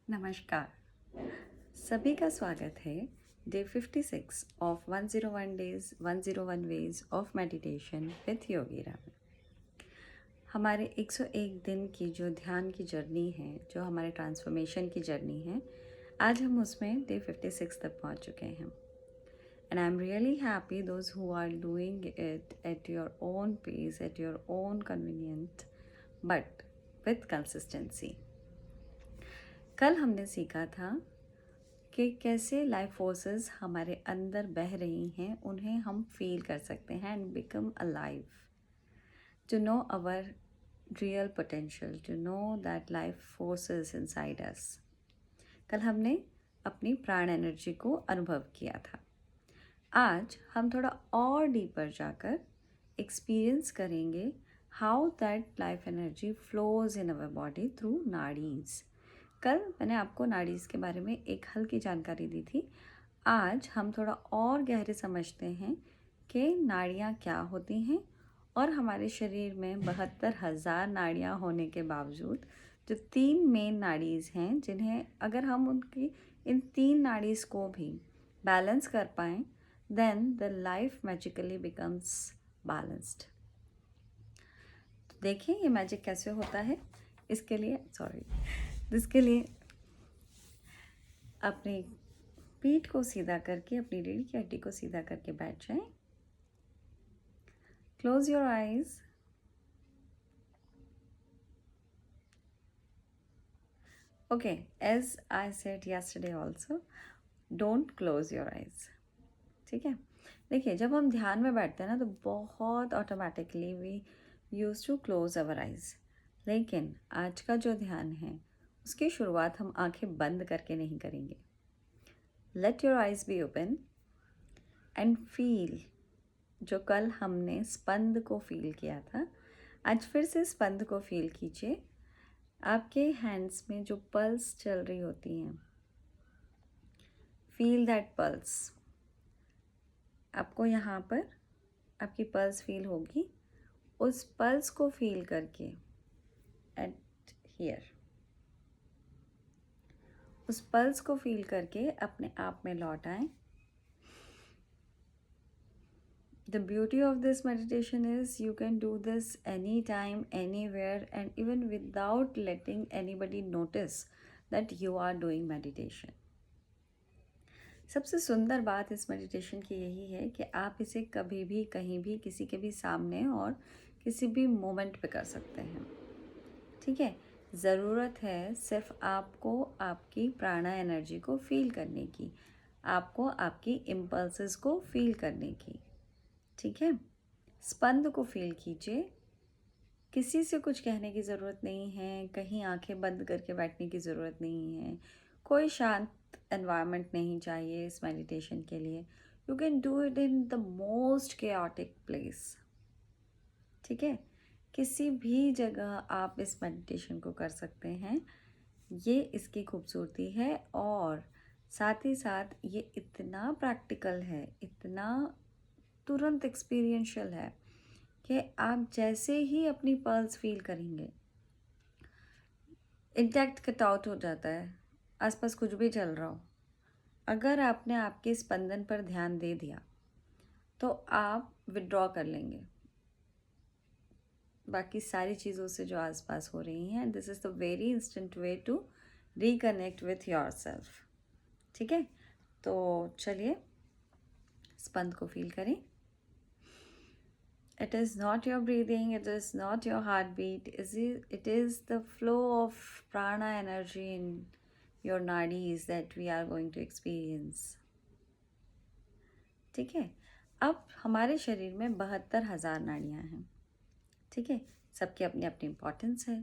नमस्कार। सभी का स्वागत है day 56 of 101 ways of meditation with Yogira में। हमारे 101 दिन की जो ध्यान की जर्नी है, जो हमारे ट्रांसफॉर्मेशन की जर्नी है, आज हम उसमें डे 56 तक पहुंच चुके हैं। And I am really happy those who are doing it at your own pace, at your own convenient, but with consistency. कल हमने सीखा था कि कैसे लाइफ फोर्सेस हमारे अंदर बह रही हैं, उन्हें हम फील कर सकते हैं and become alive, to know our real potential, to know that life forces inside us. कल हमने अपनी प्राण एनर्जी को अनुभव किया था। आज हम थोड़ा और डीपर जाकर एक्सपीरियंस करेंगे how that life energy flows in our body through नाड़ीज़। कल मैंने आपको नाड़ीज़ के बारे में एक हल्की जानकारी दी थी। आज हम थोड़ा और गहरे समझते हैं कि नाड़ियाँ क्या होती हैं, और हमारे शरीर में 72,000 नाड़ियाँ होने के बावजूद जो 3 मेन नाड़ीज़ हैं, जिन्हें अगर हम उनकी इन 3 नाड़ीज़ को भी बैलेंस कर पाएँ, then the life magically becomes balanced. तो देखिए ये मैजिक कैसे होता है। इसके लिए अपनी पीठ को सीधा करके, अपनी रीढ़ की हड्डी को सीधा करके बैठ जाएं। Close your eyes. Okay, as I said yesterday also, don't close your eyes. ठीक है। देखिए, जब हम ध्यान में बैठते हैं ना, तो बहुत automatically we use to close our eyes. लेकिन आज का जो ध्यान है, उसकी शुरुआत हम आंखें बंद करके नहीं करेंगे। Let your eyes be open and feel. जो कल हमने स्पंद को फील किया था, आज फिर से स्पंद को फील कीजिए। आपके हैंड्स में जो पल्स चल रही होती हैं, फील दैट पल्स। आपको यहाँ पर आपकी पल्स फील होगी। उस पल्स को फील करके एट हियर, उस पल्स को फील करके अपने आप में लौट आएं। The beauty of this meditation is you can do this anytime, anywhere, and even without letting anybody notice that you are doing meditation. सबसे सुंदर बात इस मेडिटेशन की यही है कि आप इसे कभी भी, कहीं भी, किसी के भी सामने और किसी भी मोमेंट पे कर सकते हैं। ठीक है। ज़रूरत है सिर्फ आपको आपकी प्राणा एनर्जी को फील करने की, आपको आपकी इम्पल्सेस को फील करने की। ठीक है। स्पंद को फील कीजिए। किसी से कुछ कहने की ज़रूरत नहीं है, कहीं आंखें बंद करके बैठने की ज़रूरत नहीं है, कोई शांत एनवायरनमेंट नहीं चाहिए इस मेडिटेशन के लिए। You can do it in the most chaotic place. ठीक है। किसी भी जगह आप इस मेडिटेशन को कर सकते हैं। ये इसकी खूबसूरती है, और साथ ही साथ ये इतना प्रैक्टिकल है, इतना तुरंत एक्सपीरियंशियल है कि आप जैसे ही अपनी पल्स फील करेंगे, इंटैक्ट कट आउट हो जाता है। आसपास कुछ भी चल रहा हो, अगर आपने आपके स्पंदन पर ध्यान दे दिया तो आप विड्रॉ कर लेंगे बाकी सारी चीज़ों से जो आसपास हो रही हैं। This is the very instant way to reconnect with your self. ठीक है। तो चलिए स्पंद को फील करें। It is not your breathing, it is not your heartbeat, it is the flow of prana energy in your nadis that we are going to experience. ठीक है। अब हमारे शरीर में 72,000 नाड़ियाँ हैं। ठीक है। सबकी अपनी अपनी इम्पोर्टेंस है,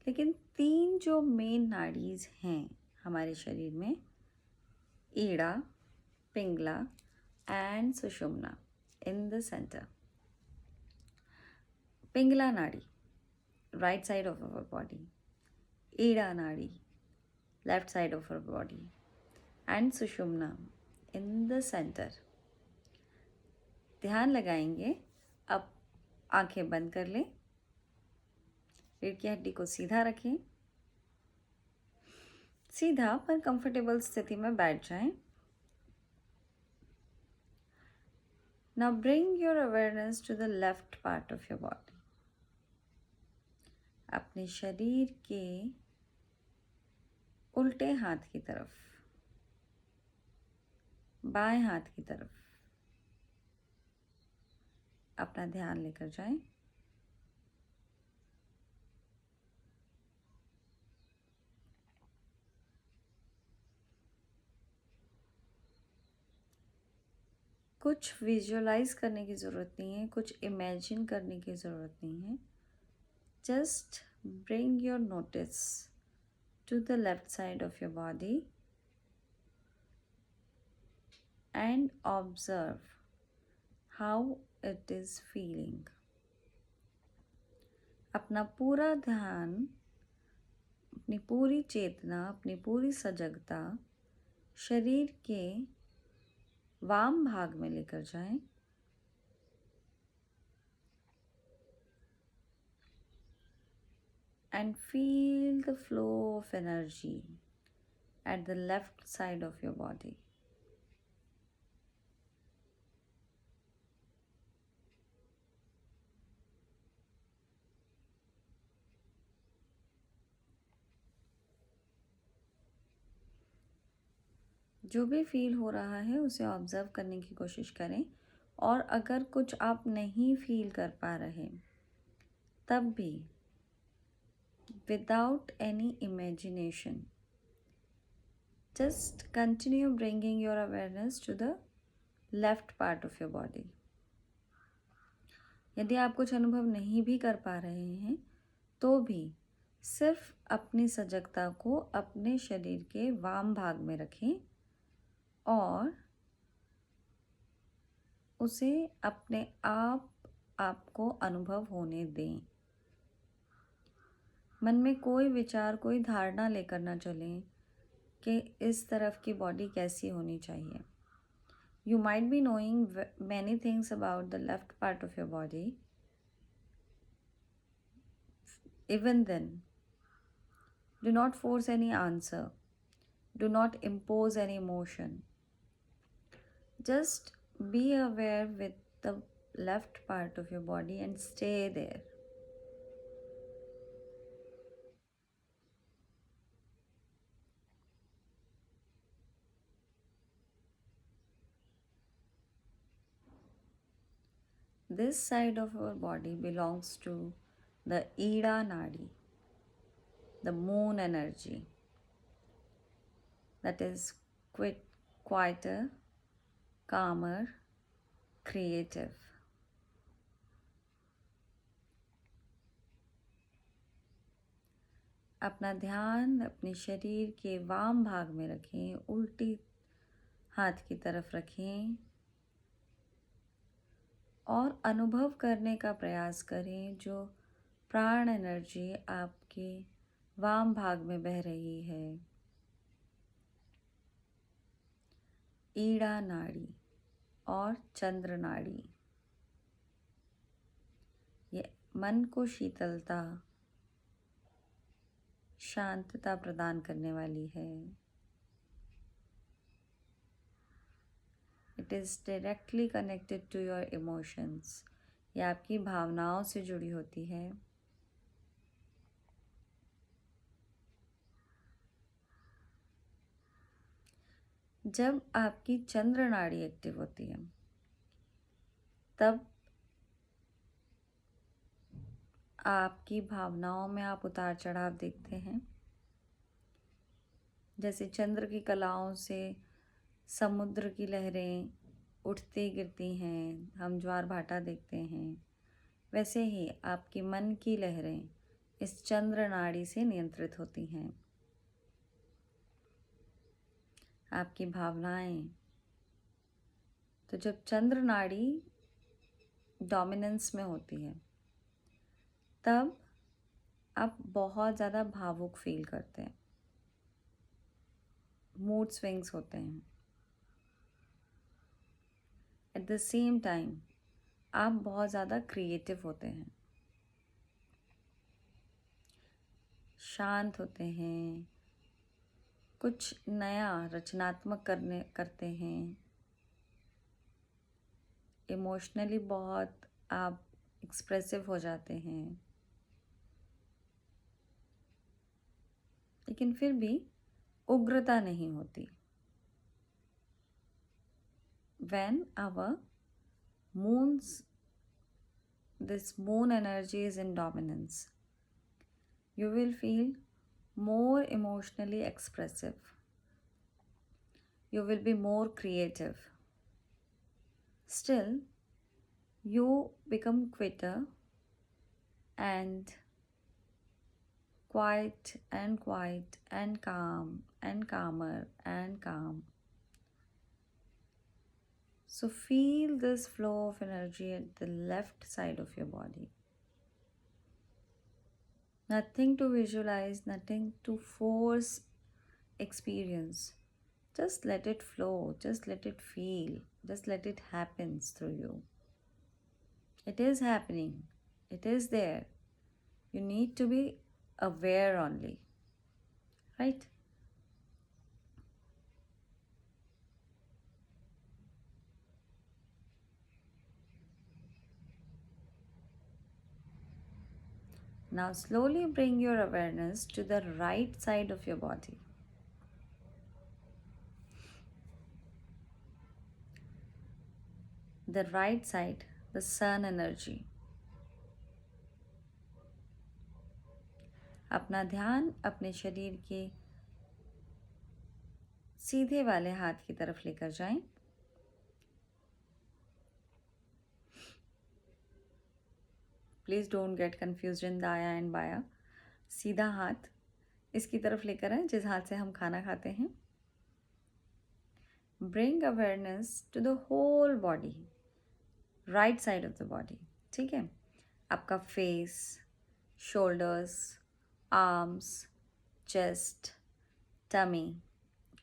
लेकिन 3 जो मेन नाड़ीज़ हैं हमारे शरीर में, Ida, Pingala and Sushumna in the center. Pingala नाड़ी, right side of our body, Ida नाड़ी, left side of our body, and Sushumna in the center. ध्यान लगाएंगे। अब आंखें बंद कर लें, रीढ़ की हड्डी को सीधा रखें, सीधा पर कंफर्टेबल स्थिति में बैठ जाएं। Now bring your awareness to the left part of your body. अपने शरीर के उल्टे हाथ की तरफ, बाएं हाथ की तरफ अपना ध्यान लेकर जाएं। कुछ विजुअलाइज करने की ज़रूरत नहीं है, कुछ इमेजिन करने की ज़रूरत नहीं है। Just bring your notice to the left side of your body and observe how it is feeling. अपना पूरा ध्यान, अपनी पूरी चेतना, अपनी पूरी सजगता शरीर के वाम भाग में लेकर जाएं। And feel the flow of energy at the left side of your body. जो भी फील हो रहा है उसे ऑब्जर्व करने की कोशिश करें, और अगर कुछ आप नहीं फील कर पा रहे तब भी without any imagination just continue bringing your awareness to the left part of your body. यदि आप कुछ अनुभव नहीं भी कर पा रहे हैं तो भी सिर्फ अपनी सजगता को अपने शरीर के वाम भाग में रखें और उसे अपने आपको अनुभव होने दें। मन में कोई विचार, कोई धारणा लेकर ना चलें कि इस तरफ की बॉडी कैसी होनी चाहिए। You might be knowing many things about the left part of your body. Even then, do not force any answer. Do not impose any emotion. Just be aware with the left part of your body and stay there. This side of our body belongs to the Ida Nadi, the moon energy, that is quieter, calmer, creative. अपना ध्यान अपने शरीर के वाम भाग में रखें, उल्टी हाथ की तरफ रखें और अनुभव करने का प्रयास करें जो प्राण एनर्जी आपके वाम भाग में बह रही है। ईड़ा नाड़ी और चंद्र नाड़ी, ये मन को शीतलता, शांतता प्रदान करने वाली है। It is directly connected to your emotions. ये आपकी भावनाओं से जुड़ी होती है। जब आपकी चंद्र नाड़ी एक्टिव होती है तब आपकी भावनाओं में आप उतार चढ़ाव देखते हैं। जैसे चंद्र की कलाओं से समुद्र की लहरें उठती गिरती हैं, हम ज्वार भाटा देखते हैं, वैसे ही आपकी मन की लहरें इस चंद्र नाड़ी से नियंत्रित होती हैं। आपकी भावनाएं, तो जब चंद्र नाड़ी डोमिनेंस में होती है तब आप बहुत ज़्यादा भावुक फील करते हैं, मूड स्विंग्स होते हैं। एट द सेम टाइम आप बहुत ज़्यादा क्रिएटिव होते हैं, शांत होते हैं, कुछ नया रचनात्मक करते हैं, इमोशनली बहुत आप एक्सप्रेसिव हो जाते हैं, लेकिन फिर भी उग्रता नहीं होती। When our this moon energy is in dominance, you will feel more emotionally expressive. You will be more creative. Still, you become quitter and quiet and calm and calmer and calm. So feel this flow of energy at the left side of your body. Nothing to visualize, nothing to force experience. Just let it flow, just let it feel, just let it happen through you. It is happening, it is there. You need to be aware only, right? Now, slowly bring your awareness to the right side of your body. The right side, the sun energy. अपना ध्यान अपने शरीर के सीधे वाले हाथ की तरफ लेकर जाएं। प्लीज़ डोंट गेट कन्फ्यूज्ड इन दाया एंड बाया। सीधा हाथ इसकी तरफ लेकर आए जिस हाथ से हम खाना खाते हैं। Bring awareness to the whole body, right side of the body. ठीक है, आपका face, shoulders, arms, chest, tummy,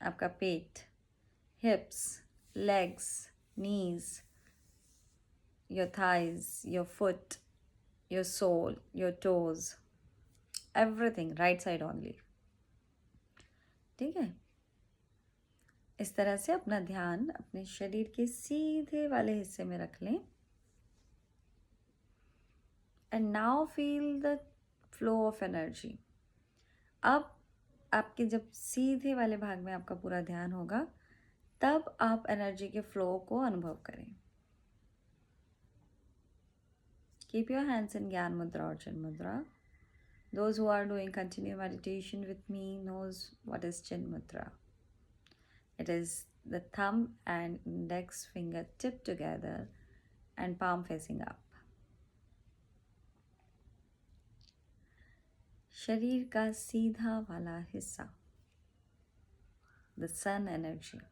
आपका पेट, hips, legs, knees, your thighs, your foot, your sole, your toes, everything right side only. ठीक है, इस तरह से अपना ध्यान अपने शरीर के सीधे वाले हिस्से में रख लें। And now feel the flow of energy. अब आपके जब सीधे वाले भाग में आपका पूरा ध्यान होगा, तब आप एनर्जी के फ्लो को अनुभव करें। Keep your hands in Gyan Mudra or Chin Mudra. Those who are doing continuous meditation with me knows what is Chin Mudra. It is the thumb and index finger tipped together and palm facing up. शरीर का सीधा वाला हिस्सा, the sun energy,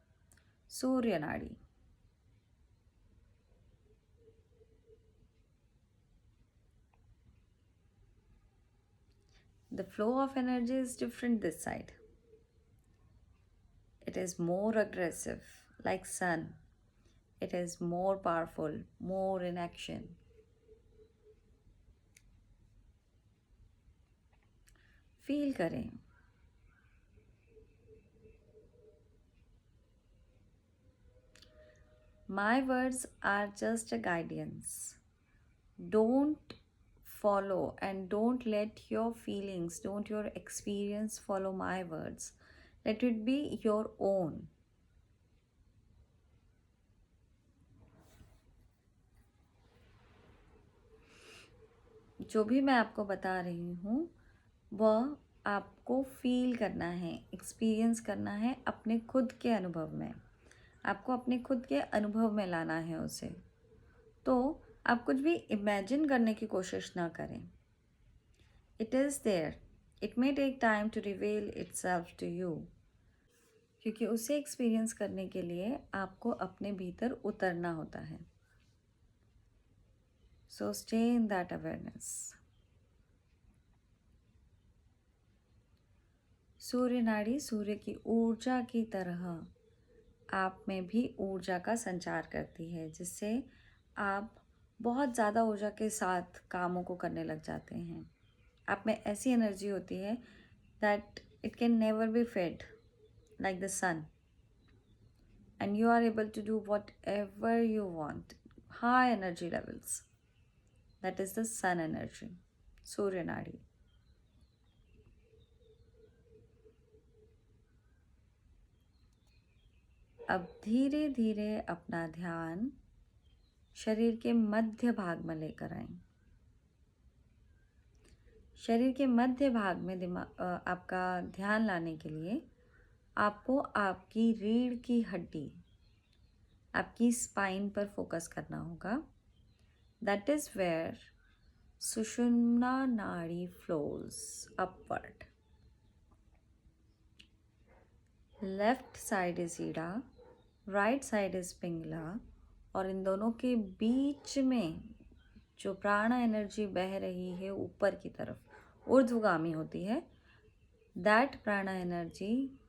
सूर्य नाड़ी। The flow of energy is different this side. It is more aggressive, like sun. It is more powerful, more in action. Feel करें। My words are just a guidance. Don't follow and don't let your feelings, don't your experience follow my words. Let it be your own. जो भी मैं आपको बता रही हूँ वह आपको फील करना है, एक्सपीरियंस करना है अपने खुद के अनुभव में। आपको अपने खुद के अनुभव में लाना है उसे। तो आप कुछ भी इमेजिन करने की कोशिश ना करें। It is there, it may take time to reveal itself to you, क्योंकि उसे एक्सपीरियंस करने के लिए आपको अपने भीतर उतरना होता है। So stay in that awareness. सूर्य नाड़ी सूर्य की ऊर्जा की तरह आप में भी ऊर्जा का संचार करती है, जिससे आप बहुत ज़्यादा ऊर्जा के साथ कामों को करने लग जाते हैं। आप में ऐसी एनर्जी होती है that it can never be fed. like the sun, and you are able to do whatever you want. High energy levels. That is the sun energy, Surya Nadi. अब धीरे धीरे अपना ध्यान शरीर के मध्य भाग में लेकर आएं। शरीर के मध्य भाग में आपका ध्यान लाने के लिए आपको आपकी रीढ़ की हड्डी, आपकी स्पाइन पर फोकस करना होगा. That is where Sushumna nadi flows upward. Left side is Ida, right side is Pingala, और इन दोनों के बीच में जो प्राणा एनर्जी बह रही है ऊपर की तरफ ऊर्ध्वगामी होती है, that prana energy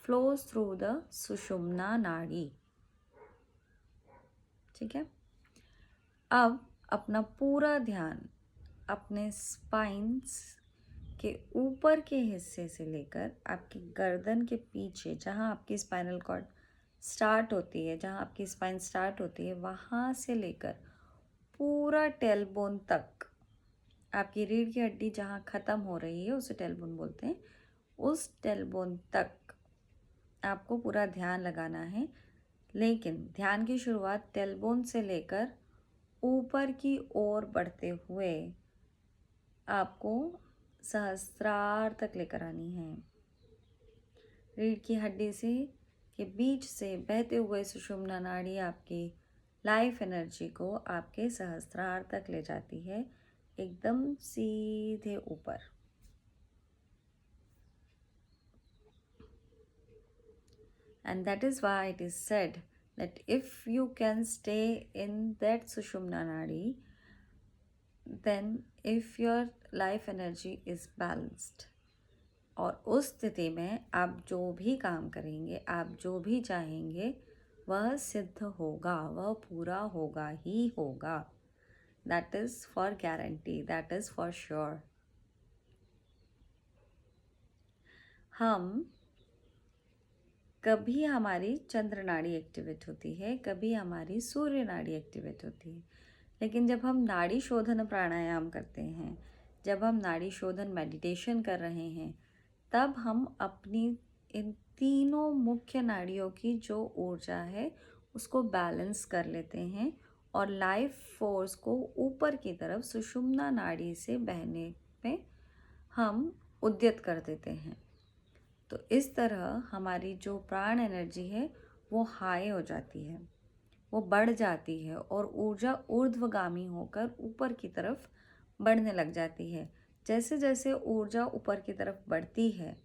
flows through the सुषुम्ना नाड़ी. ठीक है. अब अपना पूरा ध्यान अपने स्पाइन्स के ऊपर के हिस्से से लेकर आपकी गर्दन के पीछे, जहाँ आपकी स्पाइनल कॉर्ड स्टार्ट होती है, जहाँ आपकी स्पाइन स्टार्ट होती है, वहाँ से लेकर पूरा टेलबोन तक, आपकी रीढ़ की हड्डी जहाँ ख़त्म हो रही है उसे टेलबोन बोलते हैं, उस टेलबोन तक आपको पूरा ध्यान लगाना है. लेकिन ध्यान की शुरुआत टेलबोन से लेकर ऊपर की ओर बढ़ते हुए आपको सहस्त्रार तक लेकर आनी है. रीढ़ की हड्डी से के बीच से बहते हुए सुषुम्ना नाड़ी आपकी लाइफ एनर्जी को आपके सहस्त्रार तक ले जाती है, एकदम सीधे ऊपर. And that is why it is said that if you can stay in that Sushumna Nadi, then if your life energy is balanced, और उस स्थिति में आप जो भी काम करेंगे, आप जो भी चाहेंगे, वह सिद्ध होगा, वह पूरा होगा ही होगा. That is for guarantee, that is for sure. हम कभी हमारी चंद्र नाड़ी एक्टिवेट होती है, कभी हमारी सूर्य नाड़ी एक्टिवेट होती है. लेकिन जब हम नाड़ी शोधन प्राणायाम करते हैं, जब हम नाड़ी शोधन मेडिटेशन कर रहे हैं, तब हम अपनी इन तीनों मुख्य नाड़ियों की जो ऊर्जा है उसको बैलेंस कर लेते हैं और लाइफ फोर्स को ऊपर की तरफ सुषुम्ना नाड़ी से बहने में हम उद्यत कर देते हैं. तो इस तरह हमारी जो प्राण एनर्जी है वो हाई हो जाती है, वो बढ़ जाती है और ऊर्जा ऊर्ध्वगामी होकर ऊपर की तरफ बढ़ने लग जाती है. जैसे जैसे ऊर्जा ऊपर की तरफ बढ़ती है,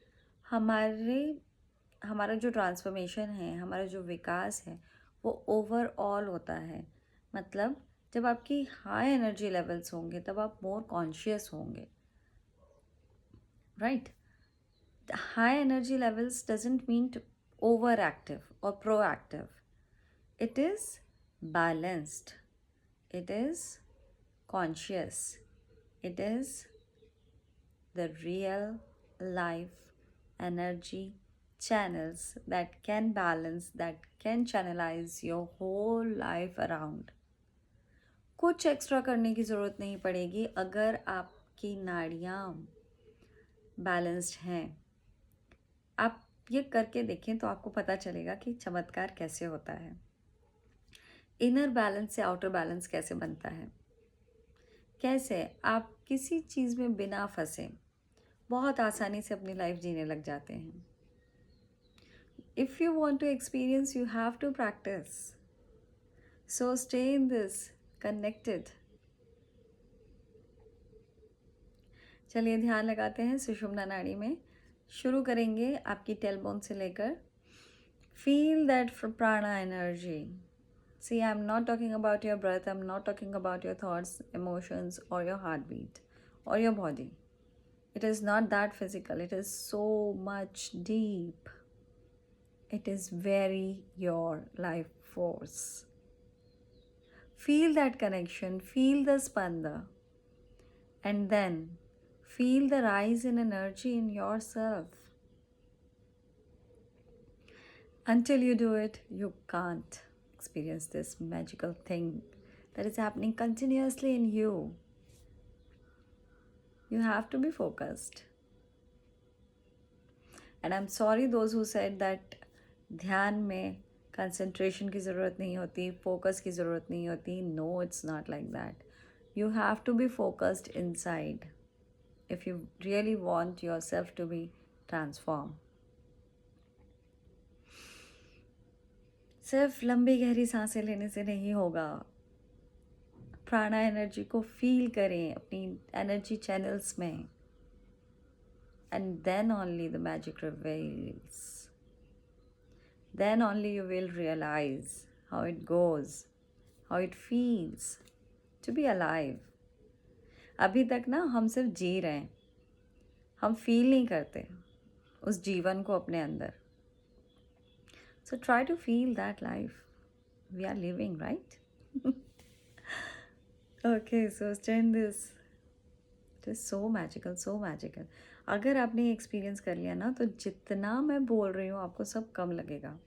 हमारा जो ट्रांसफॉर्मेशन है, हमारा जो विकास है, वो ओवरऑल होता है. मतलब जब आपकी हाई एनर्जी लेवल्स होंगे तब आप मोर कॉन्शियस होंगे, right. High energy levels doesn't mean overactive or proactive. It is balanced. It is conscious. It is the real life energy channels that can balance, that can channelize your whole life around. कुछ extra करने की ज़रूरत नहीं पड़ेगी अगर आपकी नाड़ियाँ balanced हैं. आप ये करके देखें तो आपको पता चलेगा कि चमत्कार कैसे होता है. इनर बैलेंस से आउटर बैलेंस कैसे बनता है, कैसे आप किसी चीज़ में बिना फंसे बहुत आसानी से अपनी लाइफ जीने लग जाते हैं. If you want to experience you have to practice. So stay in this connected. चलिए ध्यान लगाते हैं सुषुम्ना नाड़ी में. शुरू करेंगे आपकी टेलबोन से लेकर. Feel that prana energy. See, I am not talking about your breath, I am not talking about your thoughts, emotions और योर हार्ट बीट और your body. It is not that physical, it is so much deep. It is very your life force. Feel that connection, feel the spanda, and then feel the rise in energy in yourself. Until you do it, you can't experience this magical thing that is happening continuously in you. You have to be focused. And I'm sorry those who said that ध्यान में concentration की ज़रूरत नहीं होती, focus की ज़रूरत नहीं होती. No, it's not like that. You have to be focused inside if you really want yourself to be transformed. सिर्फ लंबी गहरी सांसें लेने से नहीं होगा. प्राणा एनर्जी को फील करें अपनी एनर्जी चैनल्स में. And then only the magic reveals. Then only you will realize how it goes, how it feels to be alive. अभी तक ना हम सिर्फ जी रहे हैं, हम फील नहीं करते उस जीवन को अपने अंदर. So try to feel that life we are living, right? Okay, so stay in this. It is so magical, so magical. अगर आपने एक्सपीरियंस कर लिया ना तो जितना मैं बोल रही हूँ आपको सब कम लगेगा.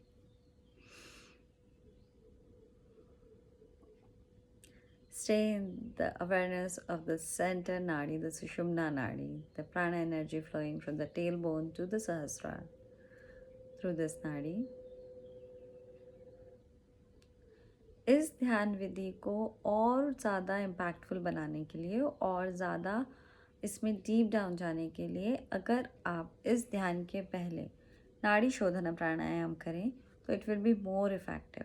Stay in the awareness of the center nadi, the Sushumna nadi, the prana energy flowing from the tailbone to the Sahasrara through this nadi. इस ध्यान विधि को और ज़्यादा इम्पैक्टफुल बनाने के लिए और ज़्यादा इसमें डीप डाउन जाने के लिए अगर आप इस ध्यान के पहले नाड़ी शोधन प्राणायाम करें तो it will be more effective.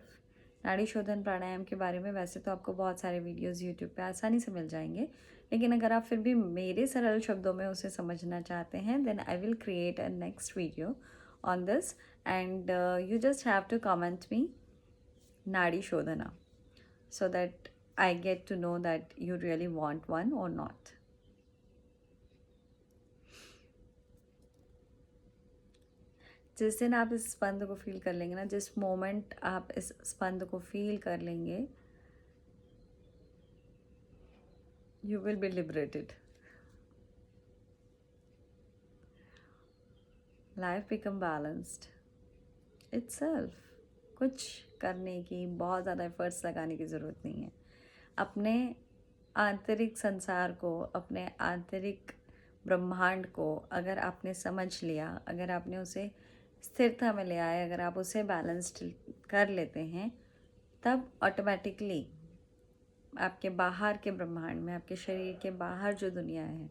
नाड़ी शोधन प्राणायाम के बारे में वैसे तो आपको बहुत सारे वीडियोस यूट्यूब पे आसानी से मिल जाएंगे, लेकिन अगर आप फिर भी मेरे सरल शब्दों में उसे समझना चाहते हैं then I will create a next video on this and you just have to comment me Nadi Shodhana so that I get to know that you really want one or not. जिस दिन आप इस स्पंद को feel कर लेंगे ना, जिस moment आप इस स्पंद को फील कर लेंगे, you will be liberated. Life become balanced itself. कुछ करने की, बहुत ज़्यादा एफर्ट्स लगाने की ज़रूरत नहीं है. अपने आंतरिक संसार को, अपने आंतरिक ब्रह्मांड को अगर आपने समझ लिया, अगर आपने उसे स्थिरता में ले आए, अगर आप उसे बैलेंस्ड कर लेते हैं, तब ऑटोमेटिकली आपके बाहर के ब्रह्मांड में, आपके शरीर के बाहर जो दुनिया है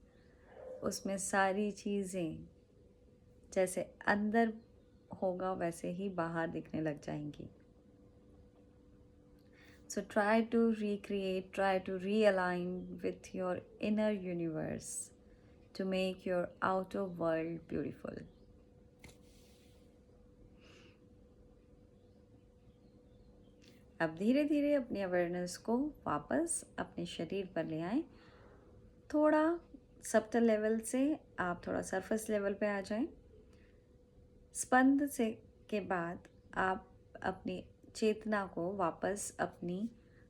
उसमें सारी चीज़ें जैसे अंदर होगा वैसे ही बाहर दिखने लग जाएंगी. So try to recreate, try to realign with your inner universe to make your outer world beautiful. अब धीरे धीरे अपनी अवेयरनेस को वापस अपने शरीर पर ले आएं. थोड़ा सब्टल लेवल से आप थोड़ा सरफेस लेवल पे आ जाएं. स्पंद से के बाद आप अपनी चेतना को वापस अपनी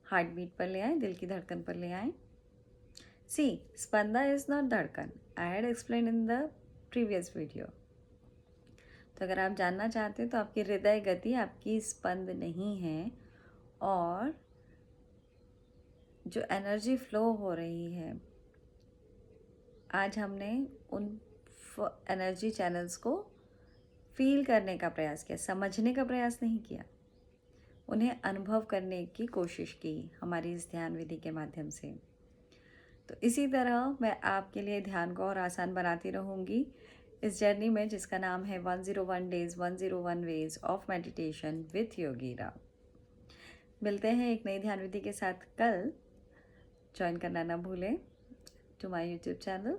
हार्ट बीट पर ले आए, दिल की धड़कन पर ले आए. सी, स्पंदा इज़ नॉट धड़कन. I had explain in the previous video. तो अगर आप जानना चाहते हैं तो आपकी हृदय गति आपकी स्पंद नहीं है, और जो एनर्जी फ्लो हो रही है, आज हमने उन एनर्जी चैनल्स को फील करने का प्रयास किया, समझने का प्रयास नहीं किया, उन्हें अनुभव करने की कोशिश की हमारी इस ध्यान विधि के माध्यम से. तो इसी तरह मैं आपके लिए ध्यान को और आसान बनाती रहूँगी इस जर्नी में जिसका नाम है 101 days 101 ways of meditation with Yogira. मिलते हैं एक नई ध्यान विधि के साथ कल. ज्वाइन करना ना भूलें to my YouTube channel.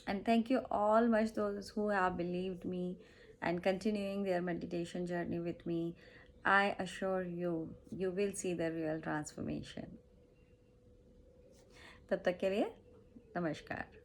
And thank you all much those who have believed me and continuing their meditation journey with me. I assure you, you will see the real transformation. तब तक के लिए नमस्कार.